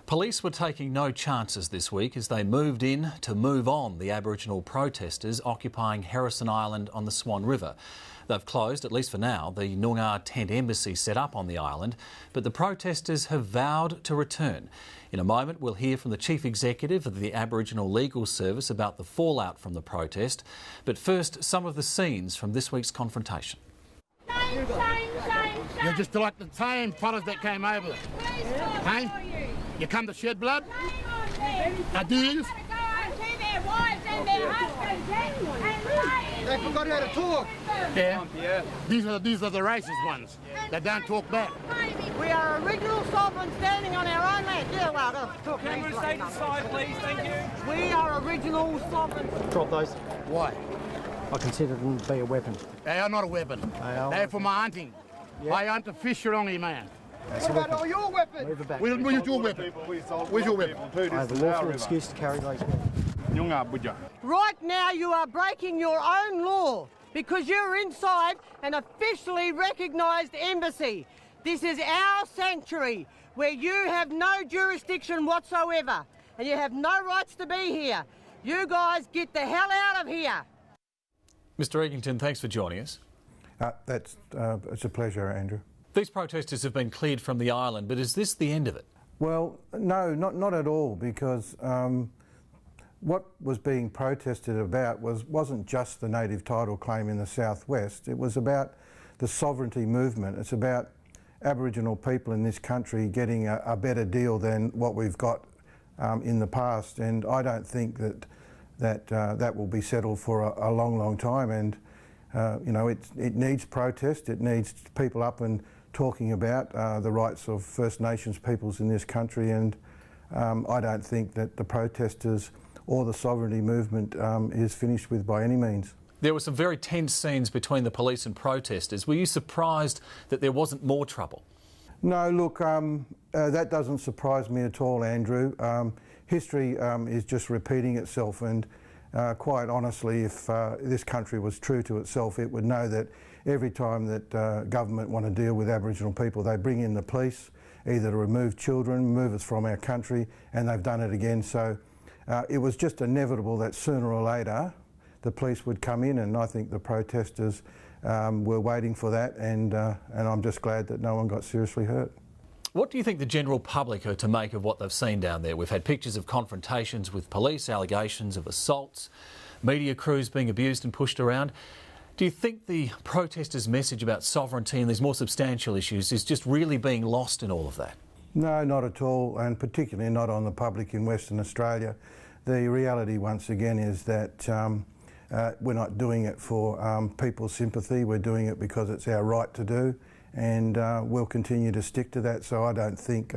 Police were taking no chances this week as they moved in to move on the Aboriginal protesters occupying Heirisson Island on the Swan River. They've closed, at least for now, the Noongar tent embassy set up on the island, but the protesters have vowed to return. In a moment, we'll hear from the Chief Executive of the Aboriginal Legal Service about the fallout from the protest. But first, some of the scenes from this week's confrontation. You're just like the same fellas that came over. Hey? You come to shed blood? Ideas? They forgot how to talk. Yeah. These are the racist ones that don't talk back. We are original sovereigns standing on our own land. Yeah, well, talk. Can we stay inside, please? Thank you. We are original sovereigns. Drop those. Why? I consider them to be a weapon. They are not a weapon. They're for my hunting. Yeah. I hunt a fish only man. What about all your weapons? Move it back. Where's your weapon? Where's your weapon? I have a lawful excuse to carry those weapons. Right now you are breaking your own law because you're inside an officially recognised embassy. This is our sanctuary where you have no jurisdiction whatsoever and you have no rights to be here. You guys get the hell out of here. Mr Eggington, thanks for joining us. It's a pleasure, Andrew. These protesters have been cleared from the island, but is this the end of it? Well, no, not at all, because what was being protested about wasn't just the native title claim in the southwest. It was about the sovereignty movement. It's about Aboriginal people in this country getting a better deal than what we've got in the past, and I don't think that will be settled for a long time. And you know, it needs protest. It needs people up and talking about the rights of First Nations peoples in this country, and I don't think that the protesters or the sovereignty movement is finished with by any means. There were some very tense scenes between the police and protesters. Were you surprised that there wasn't more trouble? No, look, that doesn't surprise me at all, Andrew. History is just repeating itself, and quite honestly, if this country was true to itself, it would know that every time that government want to deal with Aboriginal people, they bring in the police, either to remove children, move us from our country, and they've done it again. So it was just inevitable that sooner or later the police would come in, and I think the protesters were waiting for that, and I'm just glad that no one got seriously hurt. What do you think the general public are to make of what they've seen down there? We've had pictures of confrontations with police, allegations of assaults, media crews being abused and pushed around. Do you think the protesters' message about sovereignty and these more substantial issues is just really being lost in all of that? No, not at all, and particularly not on the public in Western Australia. The reality, once again, is that we're not doing it for people's sympathy. We're doing it because it's our right to do, and we'll continue to stick to that. So I don't think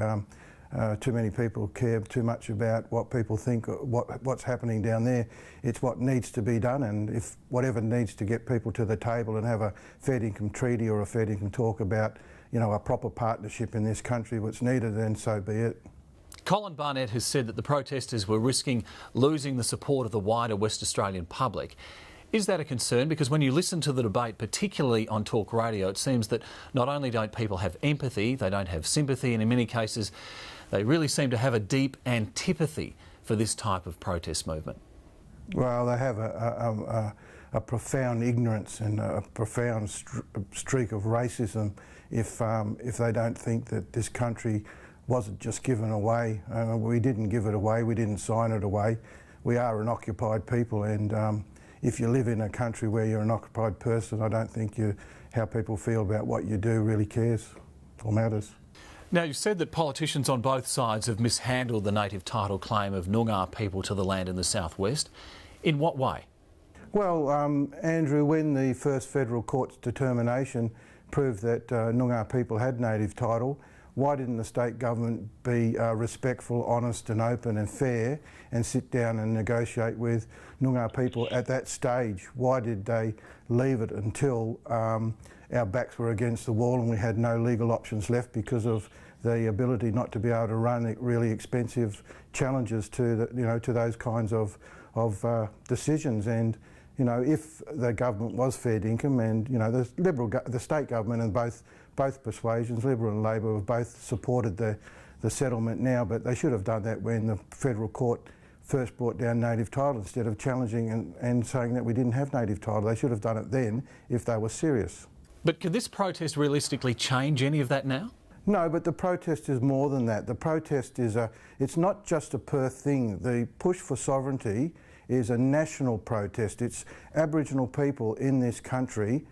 too many people care too much about what people think, what's happening down there. It's what needs to be done, and if whatever needs to get people to the table and have a fair income treaty or a fair income talk about, you know, a proper partnership in this country, what's needed, then so be it. Colin Barnett has said that the protesters were risking losing the support of the wider West Australian public. Is that a concern? Because when you listen to the debate, particularly on talk radio, it seems that not only don't people have empathy, they don't have sympathy, and in many cases they really seem to have a deep antipathy for this type of protest movement. Well, they have a profound ignorance and a profound streak of racism if they don't think that this country wasn't just given away. We didn't give it away, we didn't sign it away. We are an occupied people, and if you live in a country where you're an occupied person, I don't think how people feel about what you do really cares or matters. Now, you've said that politicians on both sides have mishandled the native title claim of Noongar people to the land in the southwest. In what way? Well, Andrew, when the first federal court's determination proved that Noongar people had native title, why didn't the state government be respectful, honest and open and fair and sit down and negotiate with Noongar people at that stage? Why did they leave it until our backs were against the wall and we had no legal options left because of the ability not to be able to run really expensive challenges to to those kinds of decisions? And you know, if the government was fair dinkum, and you know, the state government and both persuasions, Liberal and Labor, have both supported the the settlement now, but they should have done that when the federal court first brought down native title instead of challenging and saying that we didn't have native title. They should have done it then if they were serious. But could this protest realistically change any of that now? No, but the protest is more than that. The protest is it's not just a Perth thing. The push for sovereignty is a national protest. It's Aboriginal people in this country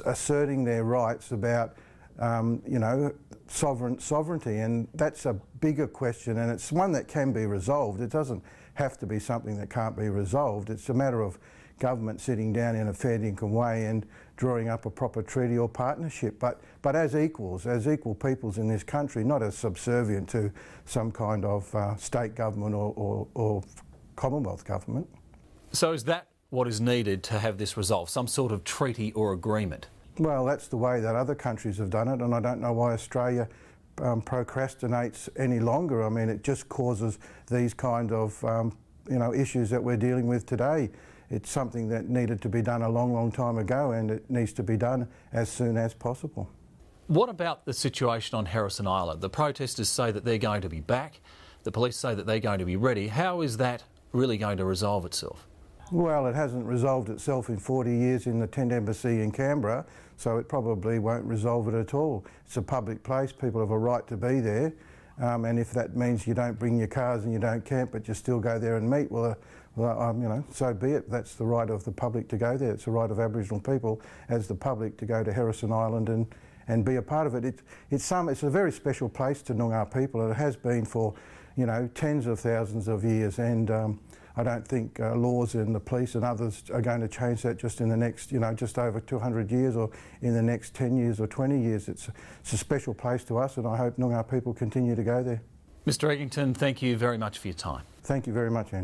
asserting their rights about, you know, sovereignty, and that's a bigger question, and it's one that can be resolved. It doesn't have to be something that can't be resolved. It's a matter of government sitting down in a fair dinkum way and drawing up a proper treaty or partnership, but as equals, as equal peoples in this country, not as subservient to some kind of state government or Commonwealth government. So is that what is needed to have this resolved, some sort of treaty or agreement? Well, that's the way that other countries have done it, and I don't know why Australia procrastinates any longer. I mean, it just causes these kind of you know, issues that we're dealing with today. It's something that needed to be done a long, long time ago, and it needs to be done as soon as possible. What about the situation on Heirisson Island? The protesters say that they're going to be back. The police say that they're going to be ready. How is that really going to resolve itself? Well, it hasn't resolved itself in 40 years in the tent embassy in Canberra, so it probably won't resolve it at all. It's a public place, people have a right to be there, and if that means you don't bring your cars and you don't camp but you still go there and meet, well, you know, so be it. That's the right of the public to go there. It's the right of Aboriginal people as the public to go to Heirisson Island and be a part of it. It's a very special place to Noongar people, and it has been for, you know, tens of thousands of years, and I don't think laws and the police and others are going to change that just in the next, you know, just over 200 years or in the next 10 years or 20 years. It's a special place to us, and I hope Noongar people continue to go there. Mr Eggington, thank you very much for your time. Thank you very much, Andrew.